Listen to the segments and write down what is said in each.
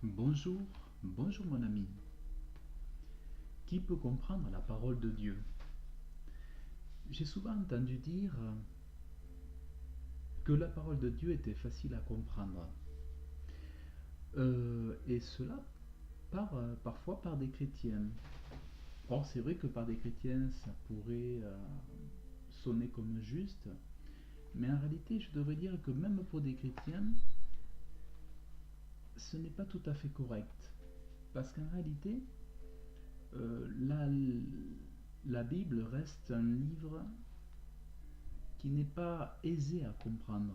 Bonjour, bonjour mon ami. Qui peut comprendre la parole de Dieu? J'ai souvent entendu dire que la parole de Dieu était facile à comprendre. Et cela parfois par des chrétiens. Or, c'est vrai que par des chrétiens, ça pourrait sonner comme juste, mais en réalité, je devrais dire que même pour des chrétiens, ce n'est pas tout à fait correct. Parce qu'en réalité, la, la Bible reste un livre qui n'est pas aisé à comprendre,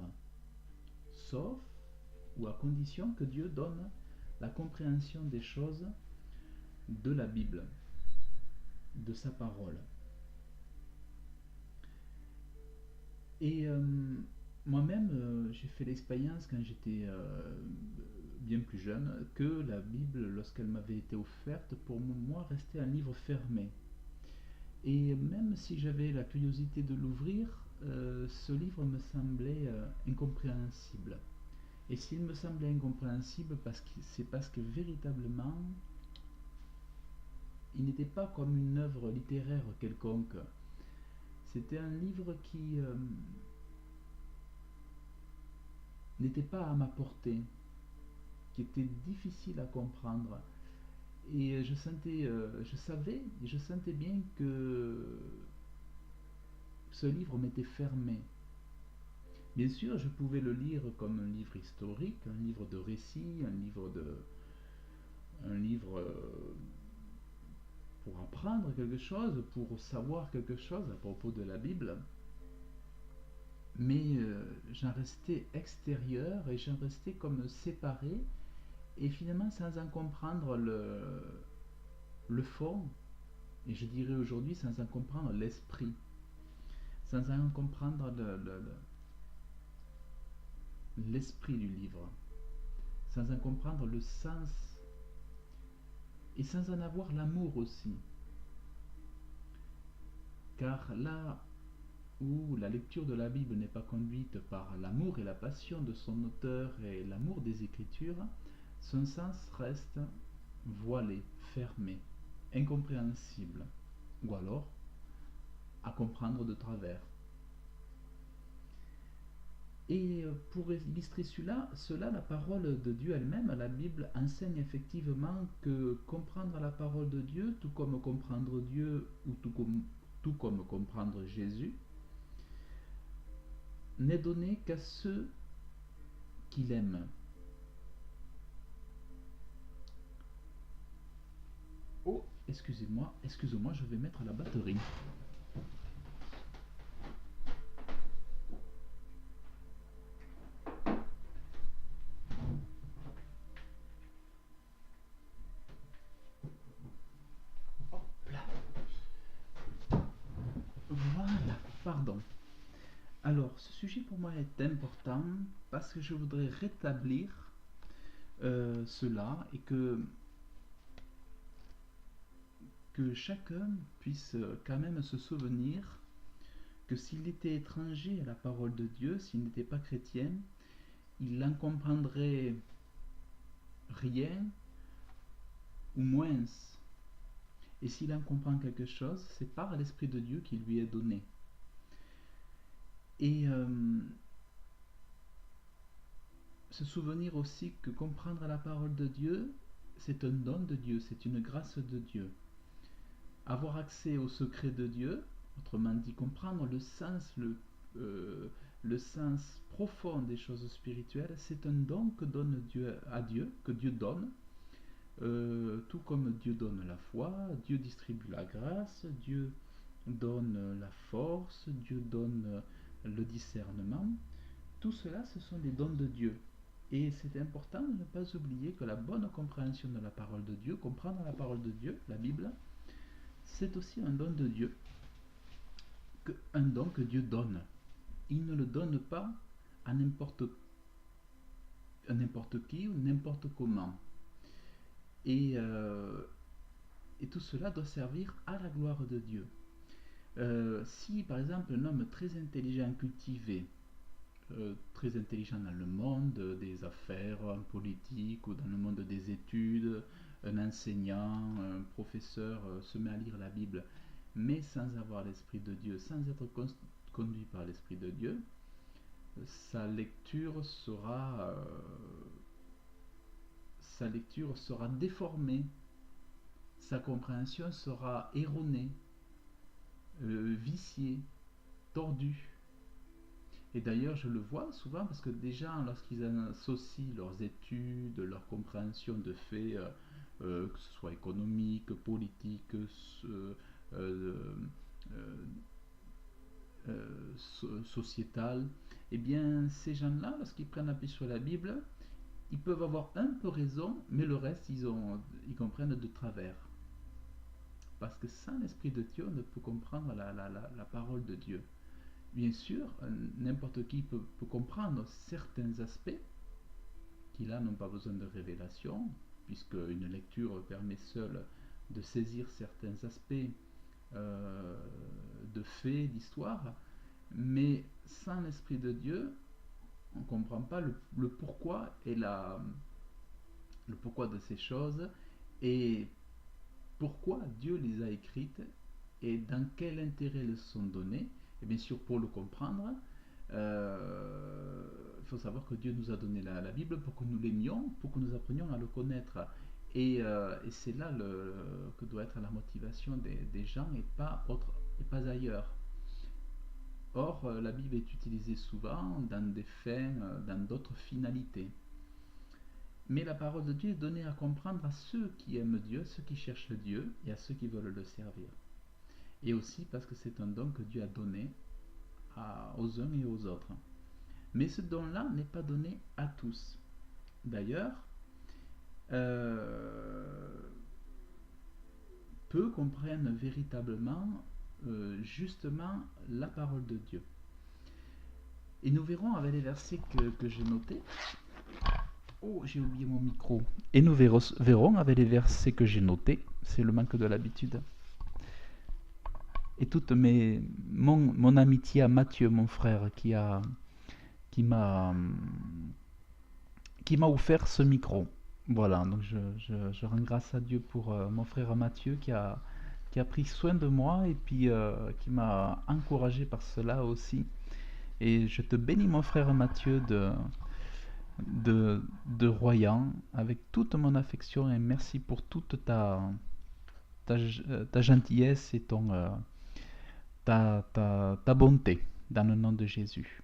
sauf ou à condition que Dieu donne la compréhension des choses de la Bible, de sa parole. Et moi-même, j'ai fait l'expérience quand j'étais bien plus jeune que la Bible, lorsqu'elle m'avait été offerte, pour moi restait un livre fermé. Et même si j'avais la curiosité de l'ouvrir, ce livre me semblait incompréhensible. Et s'il me semblait incompréhensible, c'est parce que véritablement, il n'était pas comme une œuvre littéraire quelconque. C'était un livre qui n'était pas à ma portée, qui était difficile à comprendre. Et je sentais bien que ce livre m'était fermé. Bien sûr, je pouvais le lire comme un livre historique, un livre de récit, un livre pour apprendre quelque chose, pour savoir quelque chose à propos de la Bible, mais j'en restais extérieur et j'en restais comme séparé, et finalement sans en comprendre le fond, et je dirais aujourd'hui sans en comprendre l'esprit, sans en comprendre l'esprit du livre, sans en comprendre le sens, et sans en avoir l'amour aussi. Car là où la lecture de la Bible n'est pas conduite par l'amour et la passion de son auteur et l'amour des Écritures, son sens reste voilé, fermé, incompréhensible, ou alors à comprendre de travers. Et pour illustrer cela, la parole de Dieu elle-même, la Bible enseigne effectivement que comprendre la parole de Dieu, tout comme comprendre Dieu ou tout comme comprendre Jésus, n'est donné qu'à ceux qui l'aiment. Oh, excusez-moi, je vais mettre la batterie. Hop là. Voilà, pardon. Alors, ce sujet pour moi est important parce que je voudrais rétablir cela et que chacun puisse quand même se souvenir que s'il était étranger à la parole de Dieu, s'il n'était pas chrétien, il n'en comprendrait rien ou moins. Et s'il en comprend quelque chose, c'est par l'Esprit de Dieu qui lui est donné. Et se souvenir aussi que comprendre la parole de Dieu, c'est un don de Dieu, c'est une grâce de Dieu. Avoir accès au secret de Dieu, autrement dit comprendre le sens profond des choses spirituelles, c'est un don que donne Dieu à Dieu, que Dieu donne. Tout comme Dieu donne la foi, Dieu distribue la grâce, Dieu donne la force, Dieu donne le discernement. Tout cela, ce sont des dons de Dieu. Et c'est important de ne pas oublier que la bonne compréhension de la parole de Dieu, comprendre la parole de Dieu, la Bible, c'est aussi un don de Dieu, un don que Dieu donne. Il ne le donne pas à n'importe qui ou n'importe comment. Et, euh, et tout cela doit servir à la gloire de Dieu. Si par exemple un homme très intelligent, cultivé, très intelligent dans le monde des affaires, en politique ou dans le monde des études, un enseignant, un professeur se met à lire la Bible, mais sans avoir l'Esprit de Dieu, sans être conduit par l'Esprit de Dieu, sa lecture sera déformée, sa compréhension sera erronée, viciée, tordue. Et d'ailleurs, je le vois souvent parce que des gens, lorsqu'ils associent leurs études, leur compréhension de faits, que ce soit économique, politique, euh, sociétal, eh bien, ces gens-là, lorsqu'ils prennent appui sur la Bible, ils peuvent avoir un peu raison, mais le reste, ils comprennent de travers. Parce que sans l'Esprit de Dieu, on ne peut comprendre la parole de Dieu. Bien sûr, n'importe qui peut comprendre certains aspects qui là n'ont pas besoin de révélation, puisque une lecture permet seule de saisir certains aspects de faits, d'histoire, mais sans l'Esprit de Dieu, on ne comprend pas le pourquoi et le pourquoi de ces choses et pourquoi Dieu les a écrites et dans quel intérêt elles sont données. Et bien sûr, pour le comprendre, il faut savoir que Dieu nous a donné la Bible pour que nous l'aimions, pour que nous apprenions à le connaître. Et c'est là que doit être la motivation des gens et pas ailleurs. Or, la Bible est utilisée souvent dans des fins, dans d'autres finalités. Mais la parole de Dieu est donnée à comprendre à ceux qui aiment Dieu, ceux qui cherchent Dieu et à ceux qui veulent le servir. Et aussi parce que c'est un don que Dieu a donné aux uns et aux autres. Mais ce don-là n'est pas donné à tous. D'ailleurs, peu comprennent véritablement justement la parole de Dieu. Et nous verrons avec les versets que j'ai notés. Oh, j'ai oublié mon micro. Et nous verrons avec les versets que j'ai notés. C'est le manque de l'habitude. Et toute mon amitié à Mathieu, mon frère, qui m'a offert ce micro. Voilà, donc je rends grâce à Dieu pour mon frère Mathieu qui a pris soin de moi et puis qui m'a encouragé par cela aussi. Et je te bénis, mon frère Mathieu de Royan, avec toute mon affection, et merci pour toute ta gentillesse et ta bonté, dans le nom de Jésus.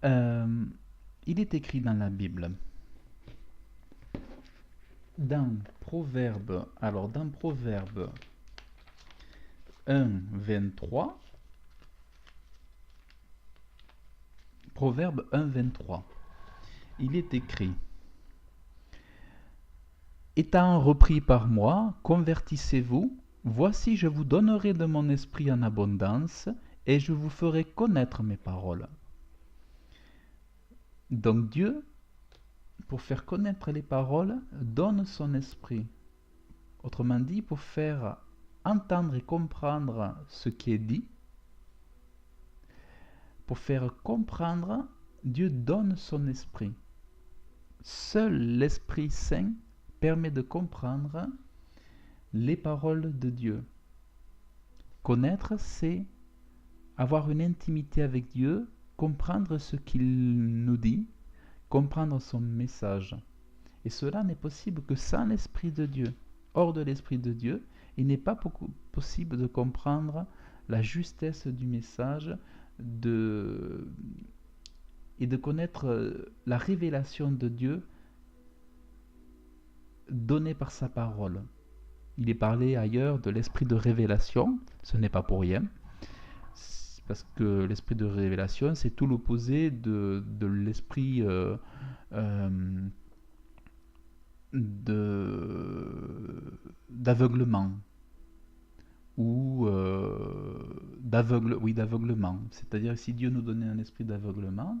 Il est écrit dans la Bible, dans Proverbe 1, 23, Proverbe 1, 23, il est écrit: étant repris par moi, convertissez-vous, voici je vous donnerai de mon esprit en abondance, et je vous ferai connaître mes paroles. Donc Dieu, pour faire connaître les paroles, donne son esprit. Autrement dit, pour faire entendre et comprendre ce qui est dit, pour faire comprendre, Dieu donne son esprit. Seul l'Esprit Saint permet de comprendre les paroles de Dieu. Connaître, c'est avoir une intimité avec Dieu, comprendre ce qu'il nous dit, comprendre son message. Et cela n'est possible que sans l'Esprit de Dieu. Hors de l'Esprit de Dieu, il n'est pas possible de comprendre la justesse du message et de connaître la révélation de Dieu donnée par sa parole. Il est parlé ailleurs de l'esprit de révélation, ce n'est pas pour rien, parce que l'esprit de révélation, c'est tout l'opposé de l'esprit d'aveuglement ou d'aveuglement. C'est-à-dire que si Dieu nous donnait un esprit d'aveuglement,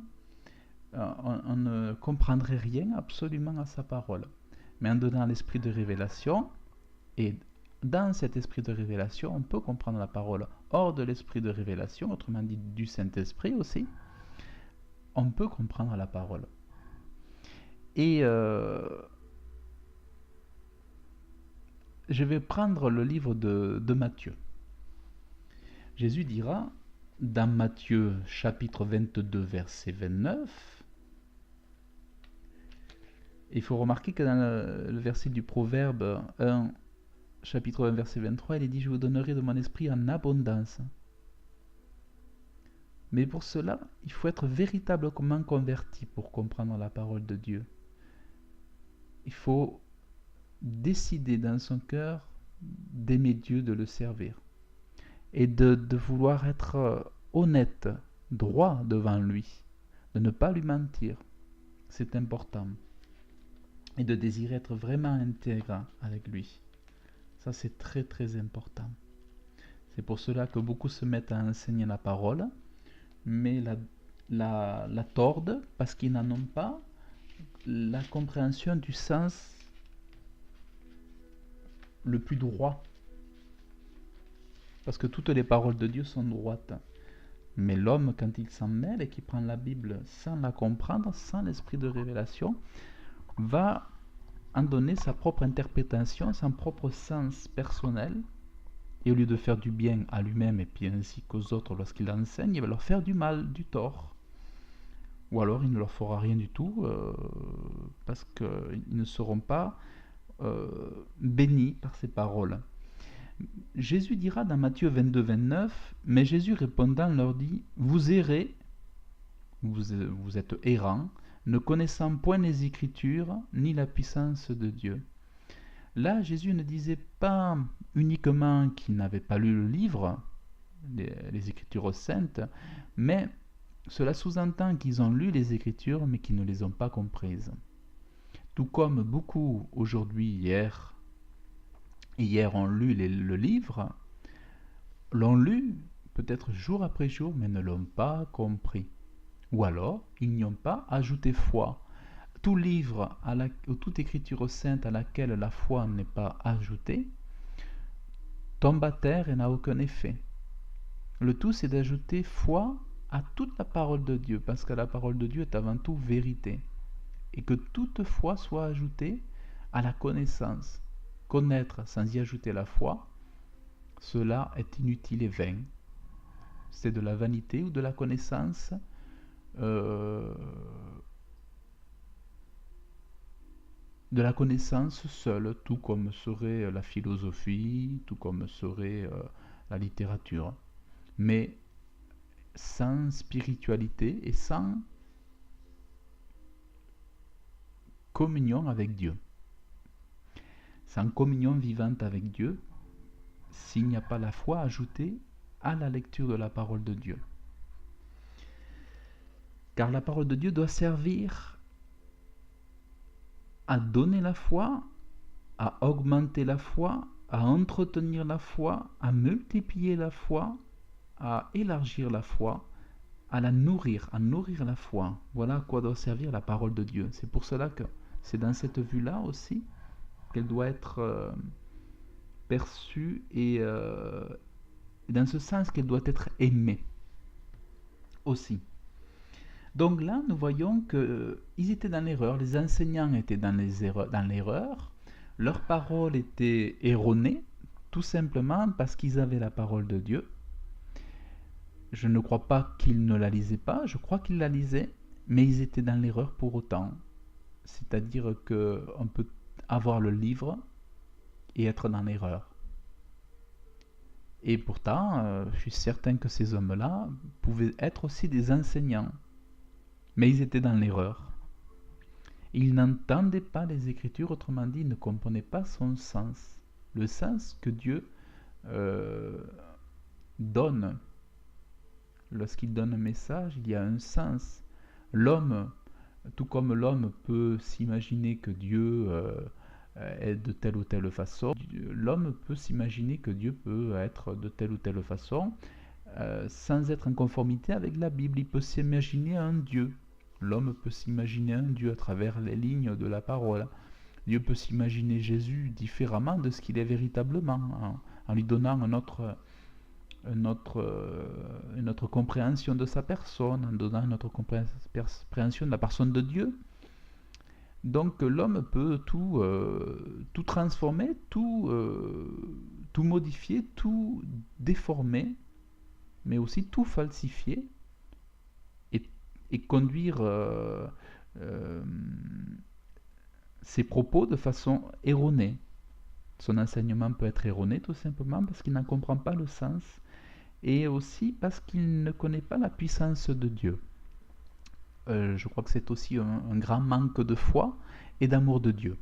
on ne comprendrait rien absolument à sa parole. Mais en donnant l'esprit de révélation, et dans cet esprit de révélation, on peut comprendre la parole. Hors de l'esprit de révélation, autrement dit du Saint-Esprit aussi, on peut comprendre la parole. Et je vais prendre le livre de Matthieu. Jésus dira dans Matthieu chapitre 22 verset 29, il faut remarquer que dans le verset du Proverbe 1 chapitre 1 verset 23, il est dit: je vous donnerai de mon esprit en abondance. Mais pour cela, il faut être véritablement converti pour comprendre la parole de Dieu. Il faut décider dans son cœur d'aimer Dieu, de le servir. Et de vouloir être honnête, droit devant lui. De ne pas lui mentir. C'est important. Et de désirer être vraiment intègre avec lui. Ça, c'est très très important. C'est pour cela que beaucoup se mettent à enseigner la parole, mais la tordent parce qu'ils n'en ont pas la compréhension du sens le plus droit. Parce que toutes les paroles de Dieu sont droites. Mais l'homme, quand il s'en mêle et qu'il prend la Bible sans la comprendre, sans l'esprit de révélation, va en donner sa propre interprétation, son propre sens personnel. Et au lieu de faire du bien à lui-même et puis ainsi qu'aux autres lorsqu'il enseigne, il va leur faire du mal, du tort. Ou alors il ne leur fera rien du tout parce qu'ils ne seront pas bénis par ces paroles. Jésus dira dans Matthieu 22-29, mais Jésus répondant leur dit: vous errez, vous êtes errants, ne connaissant point les Écritures ni la puissance de Dieu. Là, Jésus ne disait pas uniquement qu'ils n'avaient pas lu le livre, les Écritures saintes, mais cela sous-entend qu'ils ont lu les Écritures, mais qu'ils ne les ont pas comprises. Tout comme beaucoup aujourd'hui, hier ont lu le livre, l'ont lu peut-être jour après jour, mais ne l'ont pas compris. Ou alors, ils n'y ont pas ajouté foi. Tout livre ou toute écriture sainte à laquelle la foi n'est pas ajoutée tombe à terre et n'a aucun effet. Le tout, c'est d'ajouter foi à toute la parole de Dieu, parce que la parole de Dieu est avant tout vérité. Et que toute foi soit ajoutée à la connaissance. Connaître sans y ajouter la foi, cela est inutile et vain. C'est de la vanité ou de la connaissance seule, tout comme serait la philosophie, tout comme serait la littérature. Mais sans spiritualité et sans communion avec Dieu. Sans communion vivante avec Dieu, s'il n'y a pas la foi ajoutée à la lecture de la parole de Dieu. Car la parole de Dieu doit servir à donner la foi, à augmenter la foi, à entretenir la foi, à multiplier la foi, à élargir la foi, à nourrir la foi. Voilà à quoi doit servir la parole de Dieu. C'est pour cela que c'est dans cette vue-là aussi qu'elle doit être perçue et dans ce sens qu'elle doit être aimée aussi. Donc là, nous voyons qu'ils étaient dans l'erreur, les enseignants étaient dans l'erreur, leur parole était erronée, tout simplement parce qu'ils avaient la parole de Dieu. Je ne crois pas qu'ils ne la lisaient pas, je crois qu'ils la lisaient, mais ils étaient dans l'erreur pour autant. C'est-à-dire qu'on peut avoir le livre et être dans l'erreur. Et pourtant, je suis certain que ces hommes-là pouvaient être aussi des enseignants. Mais ils étaient dans l'erreur. Ils n'entendaient pas les Écritures, autrement dit, ils ne comprenaient pas son sens. Le sens que Dieu donne. Lorsqu'il donne un message, il y a un sens. L'homme, tout comme l'homme peut s'imaginer que Dieu est de telle ou telle façon, l'homme peut s'imaginer que Dieu peut être de telle ou telle façon, sans être en conformité avec la Bible. Il peut s'imaginer un Dieu. L'homme peut s'imaginer un Dieu à travers les lignes de la parole. Dieu peut s'imaginer Jésus différemment de ce qu'il est véritablement, en lui donnant notre compréhension de sa personne, en donnant notre compréhension de la personne de Dieu. Donc l'homme peut tout transformer, tout modifier, tout déformer, mais aussi tout falsifier et, et conduire euh, ses propos de façon erronée. Son enseignement peut être erroné tout simplement parce qu'il n'en comprend pas le sens et aussi parce qu'il ne connaît pas la puissance de Dieu. Je crois que c'est aussi un grand manque de foi et d'amour de Dieu.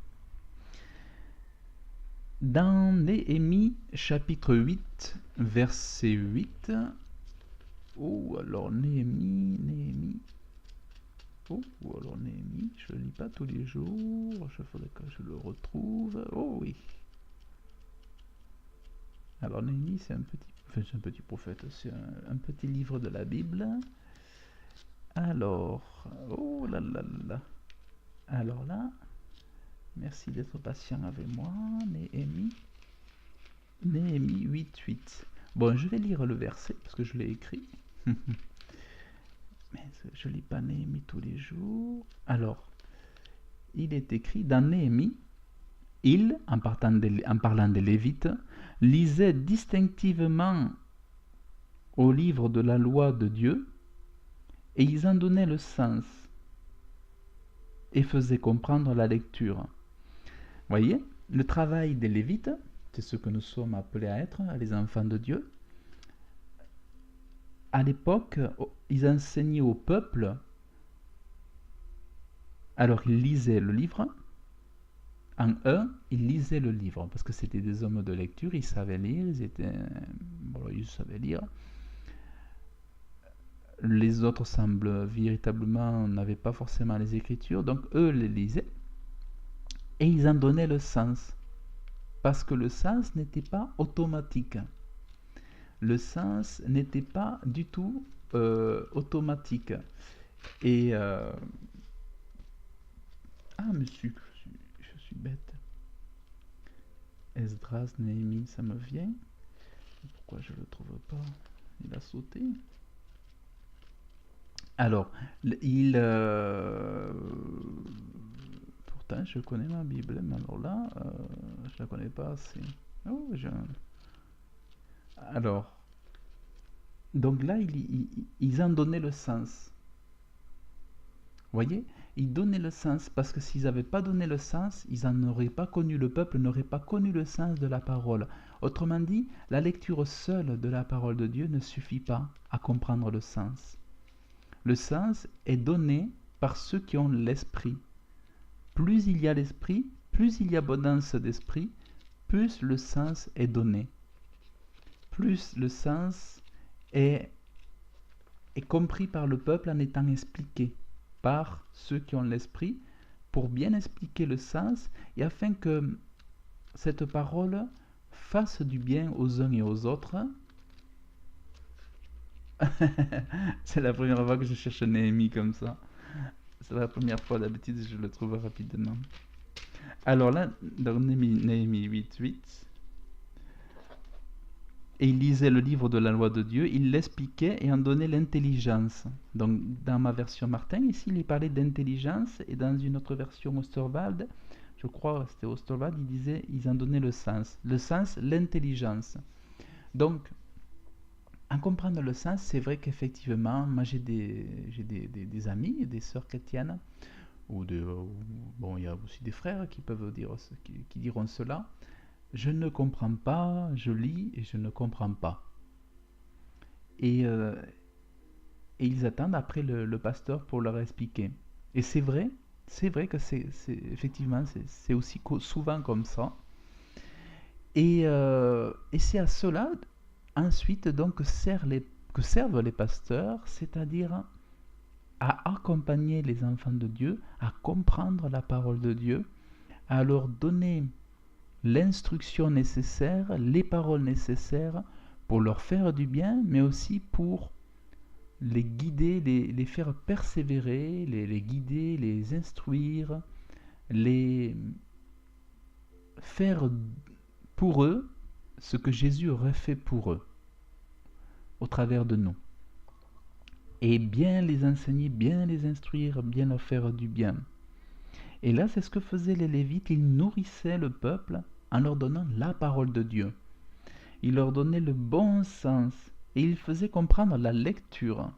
Dans Néhémie chapitre 8, verset 8, alors Néhémie, je ne le lis pas tous les jours, il faudrait que je le retrouve, oh oui. Alors Néhémie, c'est un petit prophète, c'est un petit livre de la Bible. Alors, oh là là là. Alors là, merci d'être patient avec moi. Néhémie 8.8. Bon, je vais lire le verset parce que je l'ai écrit. Mais je lis pas Néhémie tous les jours. Alors, il est écrit dans Néhémie, il, en parlant des Lévites, lisait distinctivement au livre de la loi de Dieu et ils en donnaient le sens et faisaient comprendre la lecture. Voyez, le travail des Lévites, c'est ce que nous sommes appelés à être, les enfants de Dieu. À l'époque, ils enseignaient au peuple, alors ils lisaient le livre. En ils lisaient le livre, parce que c'était des hommes de lecture, ils savaient lire, ils savaient lire. Les autres semblent véritablement n'avaient pas forcément les écritures, donc eux les lisaient et ils en donnaient le sens, parce que le sens n'était pas automatique. Le sens n'était pas du tout automatique. Et monsieur, je suis bête. Esdras, Néhémie, ça me vient. Pourquoi je le trouve pas? Il a sauté. Alors, pourtant, je connais ma Bible, mais alors là, je la connais pas assez. Oh, alors, donc là, ils en donnaient le sens. Vous voyez, ils donnaient le sens parce que s'ils n'avaient pas donné le sens, ils n'en auraient pas connu, le peuple n'aurait pas connu le sens de la parole. Autrement dit, la lecture seule de la parole de Dieu ne suffit pas à comprendre le sens. Le sens est donné par ceux qui ont l'esprit. Plus il y a l'esprit, plus il y a abondance d'esprit, plus le sens est donné. Plus le sens est compris par le peuple en étant expliqué par ceux qui ont l'esprit pour bien expliquer le sens et afin que cette parole fasse du bien aux uns et aux autres. C'est la première fois que je cherche Néhémie comme ça. C'est la première fois, d'habitude je le trouve rapidement. Alors là, dans Néhémie 8.8, et il lisait le livre de la loi de Dieu, il l'expliquait et en donnait l'intelligence. Donc dans ma version Martin, ici il parlait d'intelligence, et dans une autre version Osterwald, je crois que c'était Osterwald, il disait ils en donnaient le sens, l'intelligence. Donc en comprenant le sens, c'est vrai qu'effectivement, moi j'ai des amis, des sœurs chrétiennes, bon, il y a aussi des frères qui peuvent dire, qui diront cela. Je ne comprends pas, je lis et je ne comprends pas. Et ils attendent après le pasteur pour leur expliquer. Et c'est vrai que effectivement, c'est aussi souvent comme ça. Et c'est à cela, ensuite, donc, que servent les pasteurs, c'est-à-dire à accompagner les enfants de Dieu, à comprendre la parole de Dieu, à leur donner l'instruction nécessaire, les paroles nécessaires pour leur faire du bien, mais aussi pour les guider, les faire persévérer, les guider, les instruire, les faire pour eux ce que Jésus aurait fait pour eux. au travers de nous. Et bien les enseigner, bien les instruire, bien leur faire du bien. Et là, c'est ce que faisaient les Lévites, ils nourrissaient le peuple en leur donnant la parole de Dieu. Ils leur donnaient le bon sens et ils faisaient comprendre la lecture.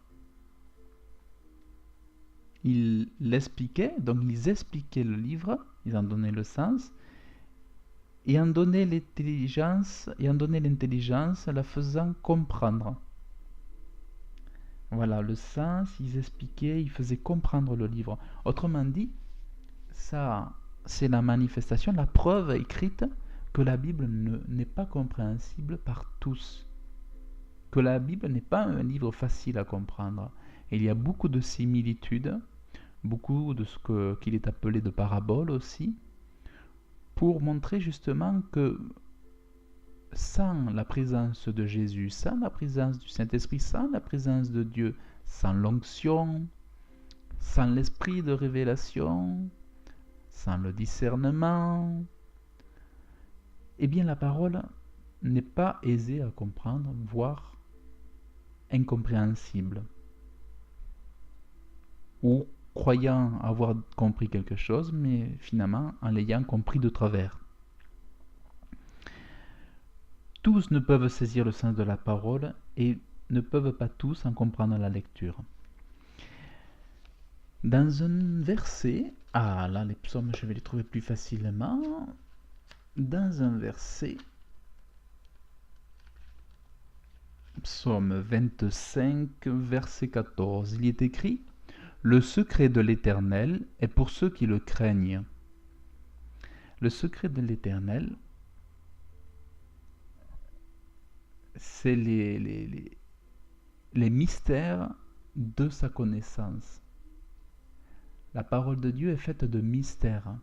Ils l'expliquaient, donc ils expliquaient le livre, ils en donnaient le sens, et en donnaient l'intelligence, la faisant comprendre. Voilà, le sens, ils expliquaient, ils faisaient comprendre le livre. Autrement dit, ça, c'est la manifestation, la preuve écrite que la Bible n'est pas compréhensible par tous. Que la Bible n'est pas un livre facile à comprendre. Et il y a beaucoup de similitudes, beaucoup de ce qu'il est appelé de paraboles aussi, pour montrer justement que sans la présence de Jésus, sans la présence du Saint-Esprit, sans la présence de Dieu, sans l'onction, sans l'esprit de révélation, sans le discernement, eh bien la parole n'est pas aisée à comprendre, voire incompréhensible. Ou croyant avoir compris quelque chose, mais finalement en l'ayant compris de travers. Tous ne peuvent saisir le sens de la parole et ne peuvent pas tous en comprendre la lecture. Dans un verset, là les psaumes je vais les trouver plus facilement, dans un verset, psaume 25, verset 14, il y est écrit « Le secret de l'Éternel est pour ceux qui le craignent ». Le secret de l'Éternel, c'est les mystères de sa connaissance. La parole de Dieu est faite de mystères.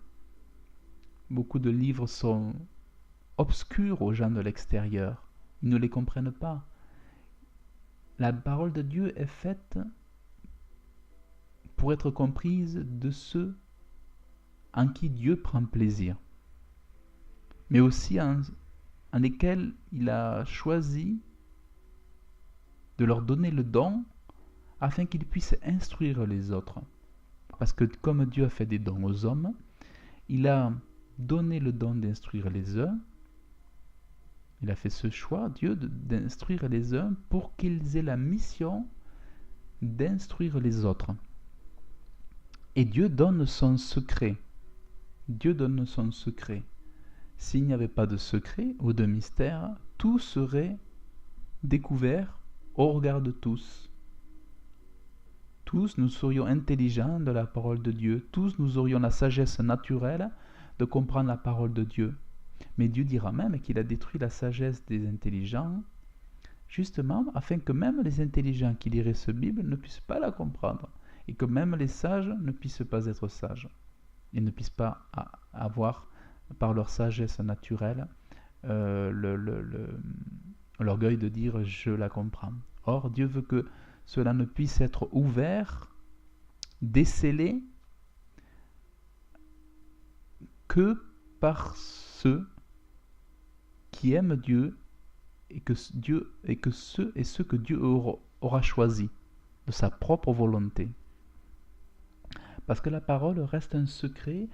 Beaucoup de livres sont obscurs aux gens de l'extérieur. Ils ne les comprennent pas. La parole de Dieu est faite pour être comprise de ceux en qui Dieu prend plaisir, mais aussi en lesquels il a choisi de leur donner le don afin qu'ils puissent instruire les autres. Parce que comme Dieu a fait des dons aux hommes, il a donné le don d'instruire les uns. Il a fait ce choix, Dieu, d'instruire les uns pour qu'ils aient la mission d'instruire les autres. Et Dieu donne son secret. Dieu donne son secret. S'il n'y avait pas de secret ou de mystère, tout serait découvert au regard de tous. Tous nous serions intelligents de la parole de Dieu. Tous nous aurions la sagesse naturelle de comprendre la parole de Dieu. Mais Dieu dira même qu'il a détruit la sagesse des intelligents, justement afin que même les intelligents qui liraient cette Bible ne puissent pas la comprendre, et que même les sages ne puissent pas être sages, et ne puissent pas avoir, par leur sagesse naturelle, l'orgueil de dire « je la comprends ». Or, Dieu veut que cela ne puisse être ouvert, décelé, que par ceux qui aiment Dieu et ceux que Dieu aura choisis de sa propre volonté. Parce que la parole reste un secret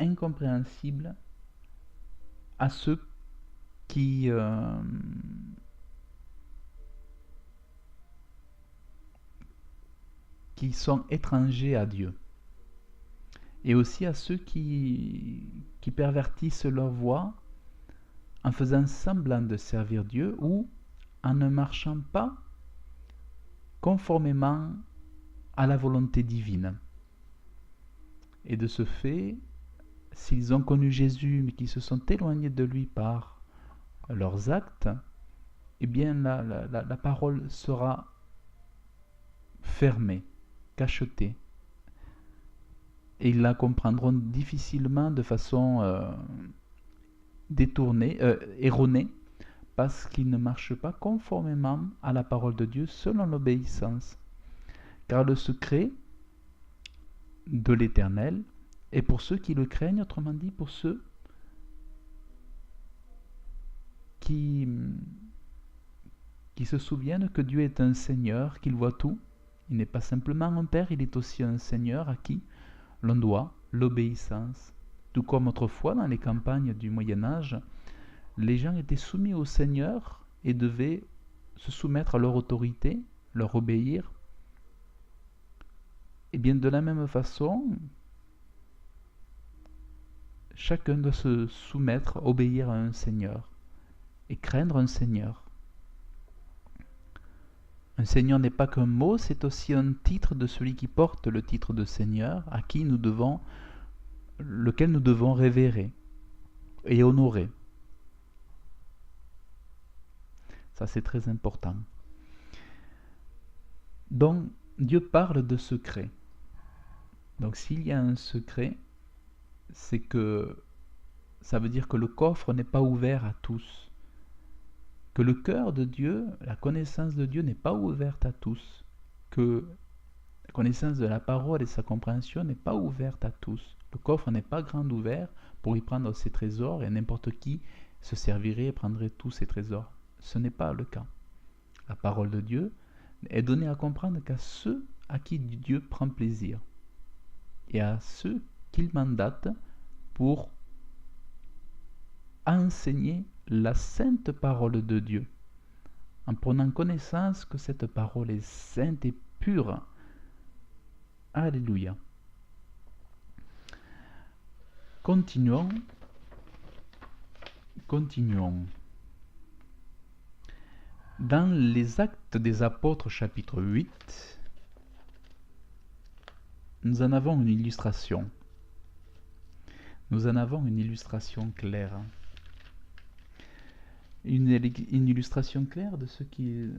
incompréhensible à ceux qui sont étrangers à Dieu, et aussi à ceux qui pervertissent leur voie en faisant semblant de servir Dieu ou en ne marchant pas conformément à la volonté divine. Et de ce fait, s'ils ont connu Jésus mais qu'ils se sont éloignés de lui par leurs actes, eh bien la parole sera fermée, cachetée. Et ils la comprendront difficilement de façon détournée, erronée, parce qu'ils ne marchent pas conformément à la parole de Dieu selon l'obéissance. Car le secret de l'Éternel est pour ceux qui le craignent, autrement dit pour ceux qui qui se souvienne que Dieu est un Seigneur, qu'il voit tout. Il n'est pas simplement un Père, il est aussi un Seigneur à qui l'on doit l'obéissance. Tout comme autrefois dans les campagnes du Moyen-Âge, les gens étaient soumis au Seigneur et devaient se soumettre à leur autorité, leur obéir. Et bien de la même façon, chacun doit se soumettre, obéir à un Seigneur et craindre un Seigneur. Un Seigneur n'est pas qu'un mot, c'est aussi un titre de celui qui porte le titre de Seigneur, à qui nous devons, lequel nous devons révérer et honorer. Ça, c'est très important. Donc, Dieu parle de secret. Donc, s'il y a un secret, c'est que ça veut dire que le coffre n'est pas ouvert à tous. Que le cœur de Dieu, la connaissance de Dieu n'est pas ouverte à tous. Que la connaissance de la parole et sa compréhension n'est pas ouverte à tous. Le coffre n'est pas grand ouvert pour y prendre ses trésors et n'importe qui se servirait et prendrait tous ses trésors. Ce n'est pas le cas. La parole de Dieu est donnée à comprendre qu'à ceux à qui Dieu prend plaisir et à ceux qu'il mandate pour enseigner la sainte parole de Dieu, en prenant connaissance que cette parole est sainte et pure. Alléluia. Continuons. Dans les Actes des Apôtres, chapitre 8, nous en avons une illustration. Nous en avons une illustration claire. Une illustration claire de ce qu'il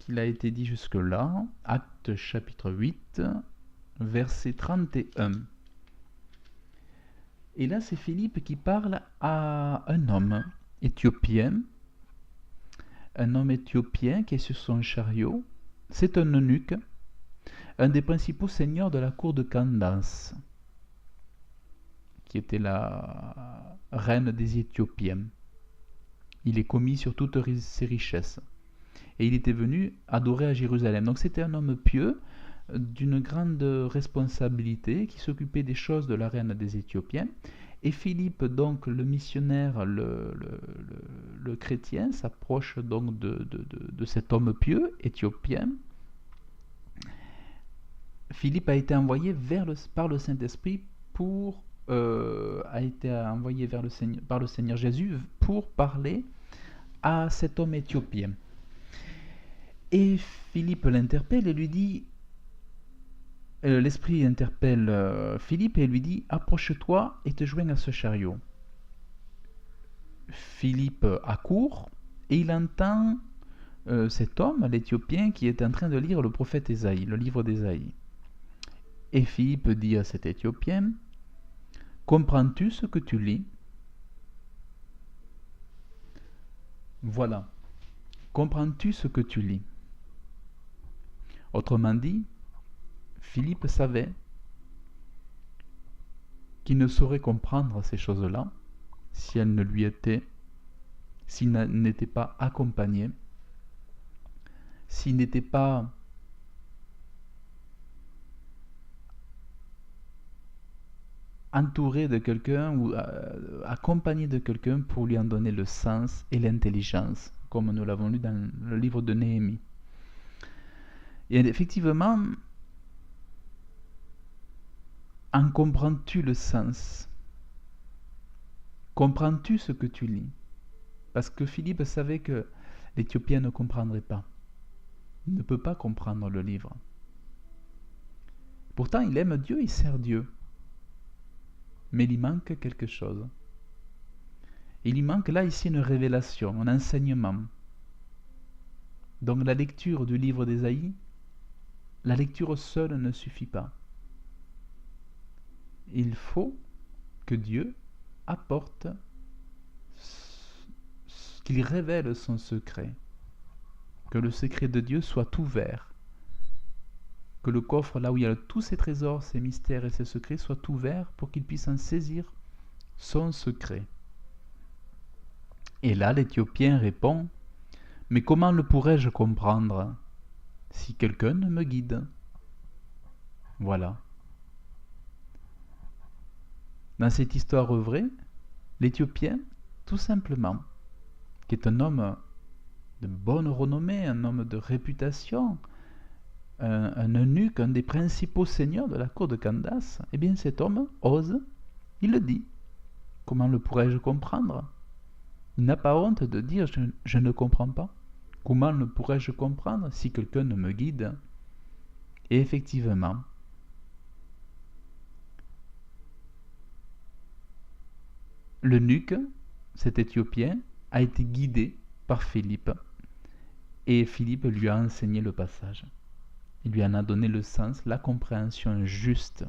a été dit jusque-là. Actes chapitre 8, verset 31. Et là, c'est Philippe qui parle à un homme éthiopien. Un homme éthiopien qui est sur son chariot. C'est un eunuque, un des principaux seigneurs de la cour de Candace, qui était la reine des Éthiopiens. Il est commis sur toutes ses richesses. Et il était venu adorer à Jérusalem. Donc c'était un homme pieux, d'une grande responsabilité, qui s'occupait des choses de la reine des Éthiopiens. Et Philippe, donc le missionnaire, le chrétien, s'approche donc de cet homme pieux, éthiopien. Philippe a été envoyé par le Saint-Esprit a été envoyé par le Seigneur Jésus pour parler à cet homme éthiopien. Et Philippe l'interpelle et lui dit, l'Esprit interpelle Philippe et lui dit, approche-toi et te joins à ce chariot. Philippe accourt et il entend cet homme, l'Éthiopien, qui est en train de lire le prophète Ésaïe, le livre d'Ésaïe. Et Philippe dit à cet Éthiopien, comprends-tu ce que tu lis? Voilà. Comprends-tu ce que tu lis? Autrement dit, Philippe savait qu'il ne saurait comprendre ces choses-là si elles ne lui étaient, s'il n'était pas accompagné, s'il n'était pas entouré de quelqu'un ou accompagné de quelqu'un pour lui en donner le sens et l'intelligence, comme nous l'avons lu dans le livre de Néhémie. Et effectivement, en comprends-tu le sens? Comprends-tu ce que tu lis? Parce que Philippe savait que l'Éthiopien ne comprendrait pas. Il ne peut pas comprendre le livre. Pourtant, il aime Dieu, il sert Dieu. Mais il y manque quelque chose. Il y manque là ici une révélation, un enseignement. Donc la lecture du livre d'Ésaïe, la lecture seule ne suffit pas. Il faut que Dieu apporte, qu'il révèle son secret, que le secret de Dieu soit ouvert, que le coffre là où il y a tous ses trésors, ses mystères et ses secrets soit ouvert pour qu'il puisse en saisir son secret. Et là l'Éthiopien répond, Mais comment le pourrais-je comprendre si quelqu'un ne me guide? Voilà. Dans cette histoire vraie, l'Éthiopien, tout simplement, qui est un homme de bonne renommée, un homme de réputation, un eunuque, un des principaux seigneurs de la cour de Candace, eh bien cet homme ose, il le dit. Comment le pourrais-je comprendre? Il n'a pas honte de dire je ne comprends pas. Comment le pourrais-je comprendre si quelqu'un ne me guide? Et effectivement, l'eunuque, cet Éthiopien, a été guidé par Philippe. Et Philippe lui a enseigné le passage. Il lui en a donné le sens, la compréhension juste.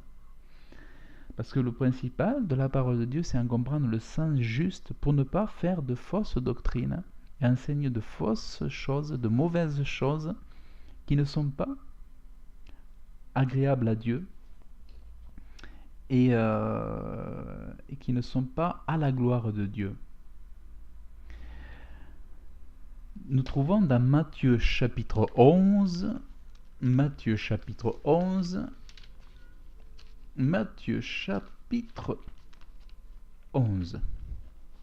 Parce que le principal de la parole de Dieu, c'est en comprendre le sens juste pour ne pas faire de fausses doctrines et enseigner de fausses choses, de mauvaises choses qui ne sont pas agréables à Dieu et qui ne sont pas à la gloire de Dieu. Nous trouvons dans Matthieu chapitre 11, Matthieu chapitre 11, Matthieu chapitre 11,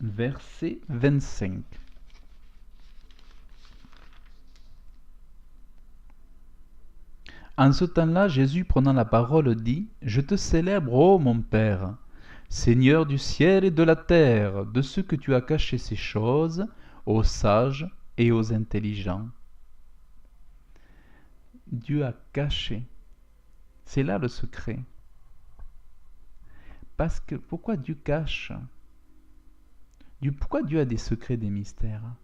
verset 25. En ce temps-là, Jésus, prenant la parole, dit: Je te célèbre, ô mon Père, Seigneur du ciel et de la terre, de ce que tu as caché ces choses aux sages et aux intelligents. Dieu a caché. C'est là le secret. Parce que pourquoi Dieu cache? Pourquoi Dieu a des secrets, des mystères?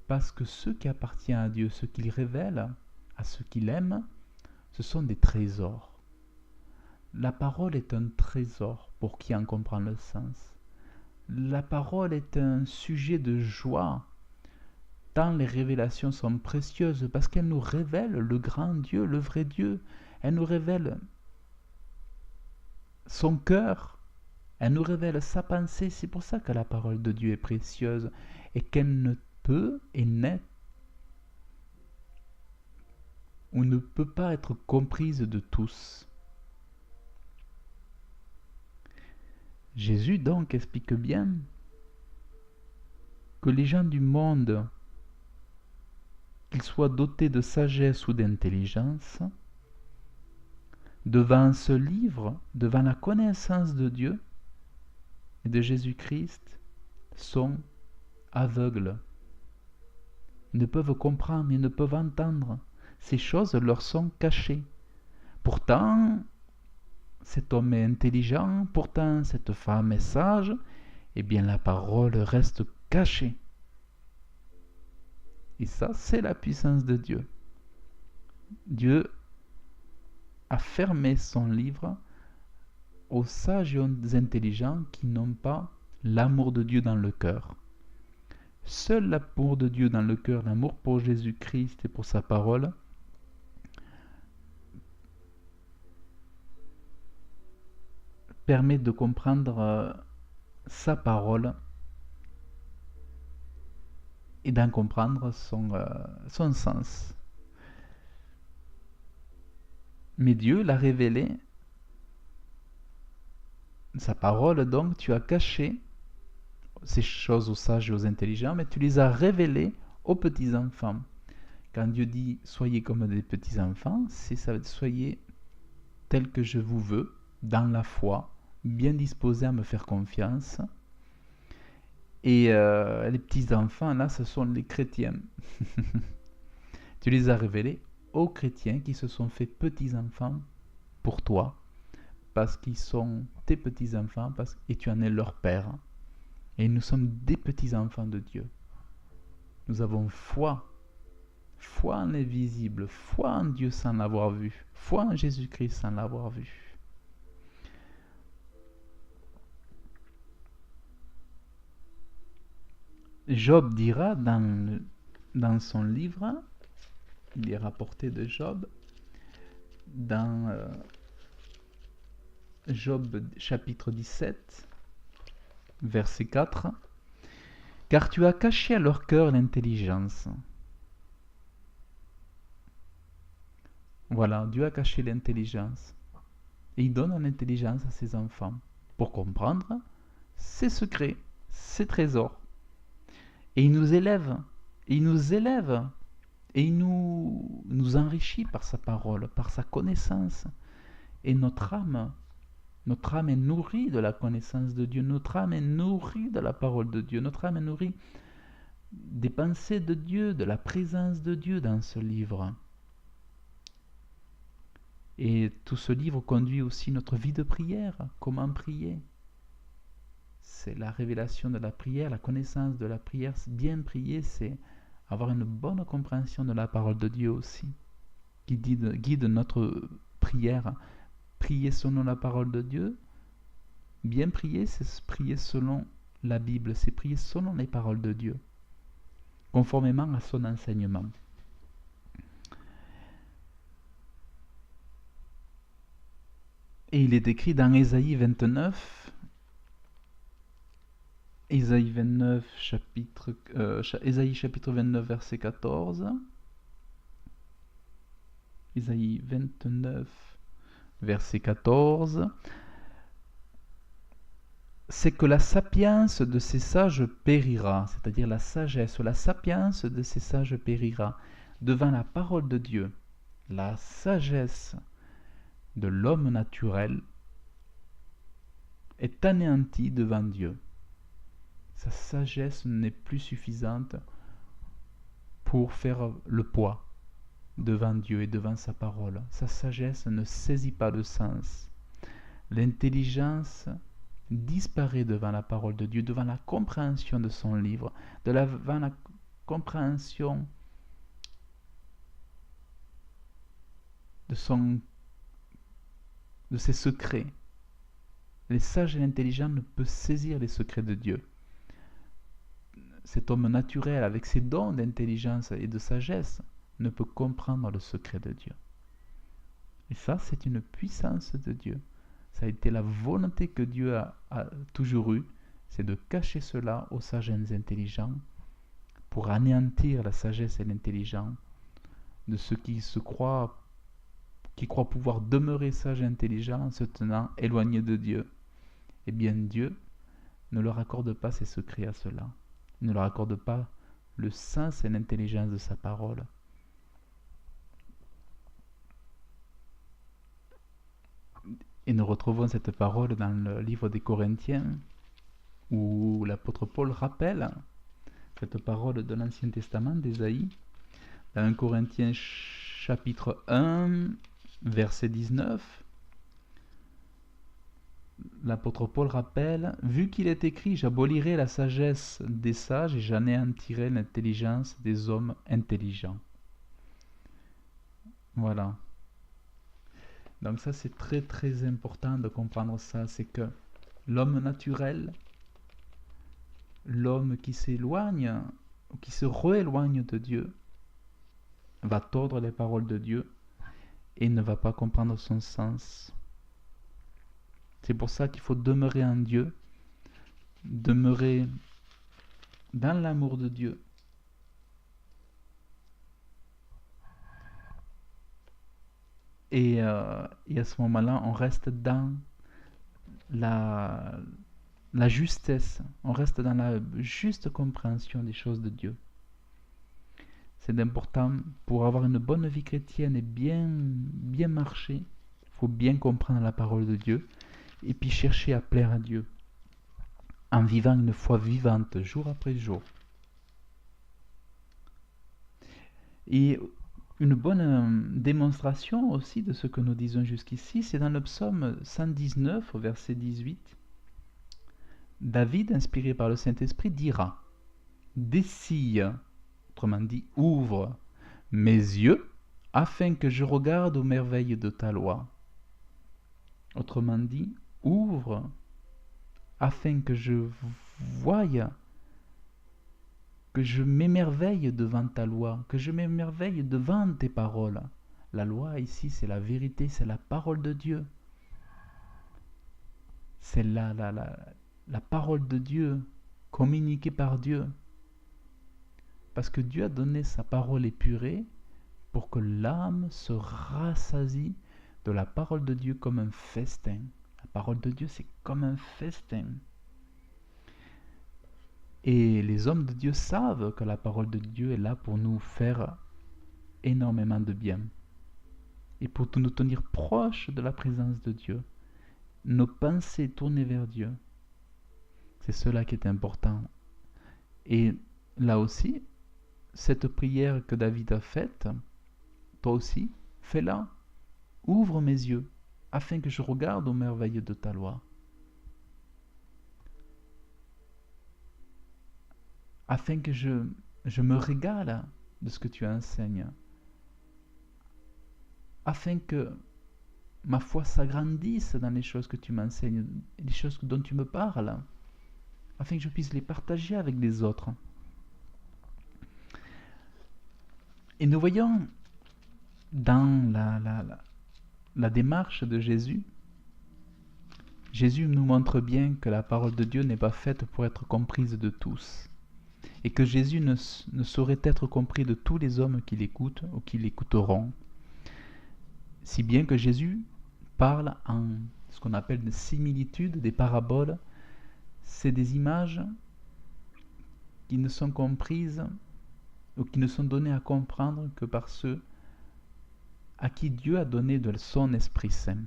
Parce que ce qui appartient à Dieu, ce qu'il révèle à ceux qu'il aime, ce sont des trésors. La parole est un trésor pour qui en comprend le sens. La parole est un sujet de joie, tant les révélations sont précieuses, parce qu'elles nous révèlent le grand Dieu, le vrai Dieu. Elles nous révèlent son cœur, elles nous révèlent sa pensée. C'est pour ça que la parole de Dieu est précieuse et qu'elle ne peut et n'est ou ne peut pas être comprise de tous. Jésus donc explique bien que les gens du monde, qu'ils soient dotés de sagesse ou d'intelligence, devant ce livre, devant la connaissance de Dieu et de Jésus-Christ, sont aveugles. Ils ne peuvent comprendre, ils ne peuvent entendre. Ces choses leur sont cachées. Pourtant, cet homme est intelligent, pourtant cette femme est sage, eh bien la parole reste cachée. Et ça, c'est la puissance de Dieu. Dieu a fermé son livre aux sages et aux intelligents qui n'ont pas l'amour de Dieu dans le cœur. Seul l'amour de Dieu dans le cœur, l'amour pour Jésus-Christ et pour sa parole, permet de comprendre sa parole et d'en comprendre son sens. Mais Dieu l'a révélé, sa parole donc, tu as caché ces choses aux sages et aux intelligents, mais tu les as révélées aux petits-enfants. Quand Dieu dit « soyez comme des petits-enfants », c'est ça, soyez tels que je vous veux, dans la foi, bien disposés à me faire confiance. Et les petits-enfants, là, ce sont les chrétiens. Tu les as révélés aux chrétiens qui se sont fait petits-enfants pour toi, parce qu'ils sont tes petits-enfants, et tu en es leur père. Et nous sommes des petits-enfants de Dieu. Nous avons foi. Foi en l'invisible, foi en Dieu sans l'avoir vu, foi en Jésus-Christ sans l'avoir vu. Job dira dans son livre, il est rapporté de Job, dans Job chapitre 17, verset 4, « Car tu as caché à leur cœur l'intelligence, Voilà, Dieu a caché l'intelligence. Et il donne l'intelligence à ses enfants pour comprendre ses secrets, ses trésors. Et il nous élève, et il nous élève, et il nous enrichit par sa parole, par sa connaissance. Et notre âme est nourrie de la connaissance de Dieu, notre âme est nourrie de la parole de Dieu, notre âme est nourrie des pensées de Dieu, de la présence de Dieu dans ce livre. Et tout ce livre conduit aussi notre vie de prière, comment prier. C'est la révélation de la prière, la connaissance de la prière. Bien prier, c'est avoir une bonne compréhension de la parole de Dieu aussi, qui guide notre prière. Prier selon la parole de Dieu, bien prier, c'est prier selon la Bible, c'est prier selon les paroles de Dieu, conformément à son enseignement. Et il est écrit dans Ésaïe 29, Ésaïe chapitre 29, verset 14. Ésaïe 29, verset 14. C'est que la sapience de ces sages périra, c'est-à-dire la sagesse, la sapience de ces sages périra devant la parole de Dieu. La sagesse de l'homme naturel est anéantie devant Dieu. Sa sagesse n'est plus suffisante pour faire le poids devant Dieu et devant sa parole. Sa sagesse ne saisit pas le sens. L'intelligence disparaît devant la parole de Dieu, devant la compréhension de son livre, devant la compréhension de ses secrets. Les sages et l'intelligent ne peuvent saisir les secrets de Dieu. Cet homme naturel, avec ses dons d'intelligence et de sagesse, ne peut comprendre le secret de Dieu. Et ça, c'est une puissance de Dieu. Ça a été la volonté que Dieu a toujours eue, c'est de cacher cela aux sages et intelligents pour anéantir la sagesse et l'intelligence de ceux qui croient pouvoir demeurer sages et intelligents en se tenant éloignés de Dieu. Eh bien, Dieu ne leur accorde pas ses secrets à cela. Il ne leur accorde pas le sens et l'intelligence de sa parole. Et nous retrouvons cette parole dans le livre des Corinthiens, où l'apôtre Paul rappelle cette parole de l'Ancien Testament d'Ésaïe, dans 1 Corinthiens chapitre 1, verset 19. L'apôtre Paul rappelle, vu qu'il est écrit, j'abolirai la sagesse des sages et j'anéantirai l'intelligence des hommes intelligents. Voilà. Donc ça, c'est très très important de comprendre ça, c'est que l'homme naturel, l'homme qui s'éloigne, ou qui se rééloigne de Dieu, va tordre les paroles de Dieu et ne va pas comprendre son sens. C'est pour ça qu'il faut demeurer en Dieu, demeurer dans l'amour de Dieu. Et à ce moment-là, on reste dans la justesse, on reste dans la juste compréhension des choses de Dieu. C'est important pour avoir une bonne vie chrétienne et bien marcher. Il faut bien comprendre la parole de Dieu et puis chercher à plaire à Dieu en vivant une foi vivante jour après jour. Et une bonne démonstration aussi de ce que nous disons jusqu'ici, c'est dans le psaume 119, au verset 18. David, inspiré par le Saint-Esprit, dira « Dessille », autrement dit « ouvre mes yeux, afin que je regarde aux merveilles de ta loi ». Autrement dit « Ouvre, afin que je voie, que je m'émerveille devant ta loi, que je m'émerveille devant tes paroles. » La loi ici, c'est la vérité, c'est la parole de Dieu. C'est la parole de Dieu, communiquée par Dieu. Parce que Dieu a donné sa parole épurée pour que l'âme se rassasie de la parole de Dieu comme un festin. La parole de Dieu, c'est comme un festin. Et les hommes de Dieu savent que la parole de Dieu est là pour nous faire énormément de bien et pour nous tenir proches de la présence de Dieu, nos pensées tournées vers Dieu. C'est cela qui est important. Et là aussi, cette prière que David a faite, toi aussi, fais-la. Ouvre mes yeux, afin que je regarde aux merveilles de ta loi. Afin que je me régale de ce que tu enseignes. Afin que ma foi s'agrandisse dans les choses que tu m'enseignes, les choses dont tu me parles. Afin que je puisse les partager avec les autres. Et nous voyons dans la démarche de Jésus, Jésus nous montre bien que la parole de Dieu n'est pas faite pour être comprise de tous. Et que Jésus ne saurait être compris de tous les hommes qui l'écoutent ou qui l'écouteront. Si bien que Jésus parle en ce qu'on appelle des similitudes, des paraboles. C'est des images qui ne sont comprises ou qui ne sont données à comprendre que par ceux à qui Dieu a donné de son Esprit Saint.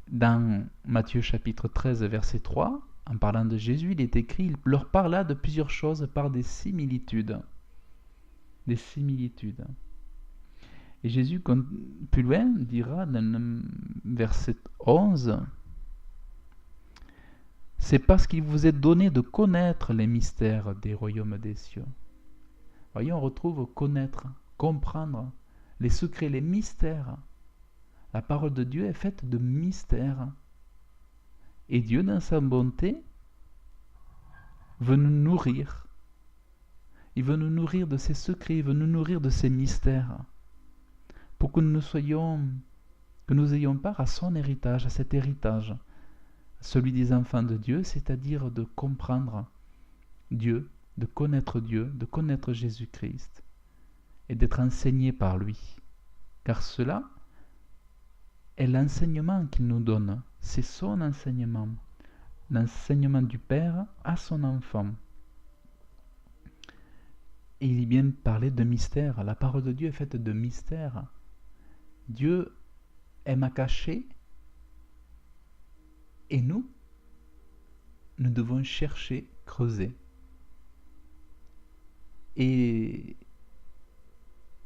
Dans Matthieu chapitre 13, verset 3, en parlant de Jésus, il est écrit, il leur parla de plusieurs choses par des similitudes. Des similitudes. Et Jésus, plus loin, dira dans le verset 11, c'est parce qu'il vous est donné de connaître les mystères des royaumes des cieux. Voyez, on retrouve connaître, comprendre les secrets, les mystères. La parole de Dieu est faite de mystères. Et Dieu, dans sa bonté, veut nous nourrir. Il veut nous nourrir de ses secrets, il veut nous nourrir de ses mystères. Pour que nous ayons part à son héritage, à cet héritage, celui des enfants de Dieu, c'est-à-dire de comprendre Dieu, de connaître Jésus-Christ et d'être enseigné par lui. Car cela est l'enseignement qu'il nous donne, c'est son enseignement, l'enseignement du Père à son enfant. Et il est bien parlé de mystère, la parole de Dieu est faite de mystère. Dieu aime à cacher et nous devons chercher, creuser et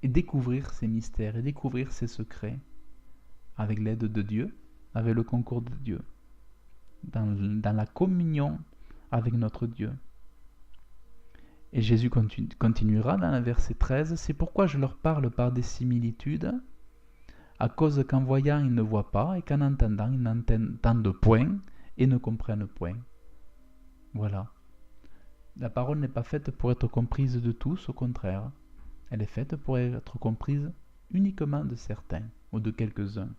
découvrir ces mystères et découvrir ces secrets avec l'aide de Dieu, avec le concours de Dieu, dans la communion avec notre Dieu. Et Jésus continuera dans le verset 13, c'est pourquoi je leur parle par des similitudes, à cause qu'en voyant ils ne voient pas, et qu'en entendant ils n'entendent point, et ne comprennent point. Voilà. La parole n'est pas faite pour être comprise de tous, au contraire. Elle est faite pour être comprise uniquement de certains, ou de quelques-uns.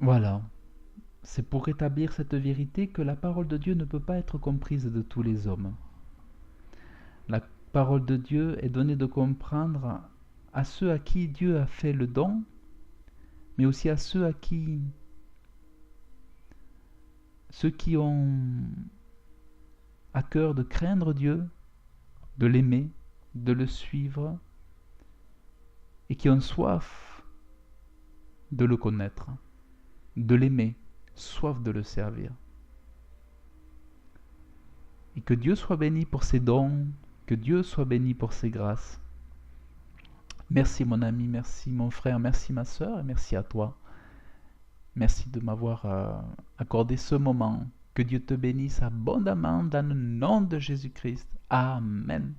Voilà. C'est pour rétablir cette vérité que la parole de Dieu ne peut pas être comprise de tous les hommes. La parole de Dieu est donnée de comprendre à ceux à qui Dieu a fait le don, mais aussi à ceux qui ont à cœur de craindre Dieu, de l'aimer, de le suivre, et qui ont soif de le connaître, de l'aimer, soif de le servir. Et que Dieu soit béni pour ses dons, que Dieu soit béni pour ses grâces. Merci mon ami, merci mon frère, merci ma sœur, et merci à toi. Merci de m'avoir accordé ce moment. Que Dieu te bénisse abondamment dans le nom de Jésus-Christ. Amen.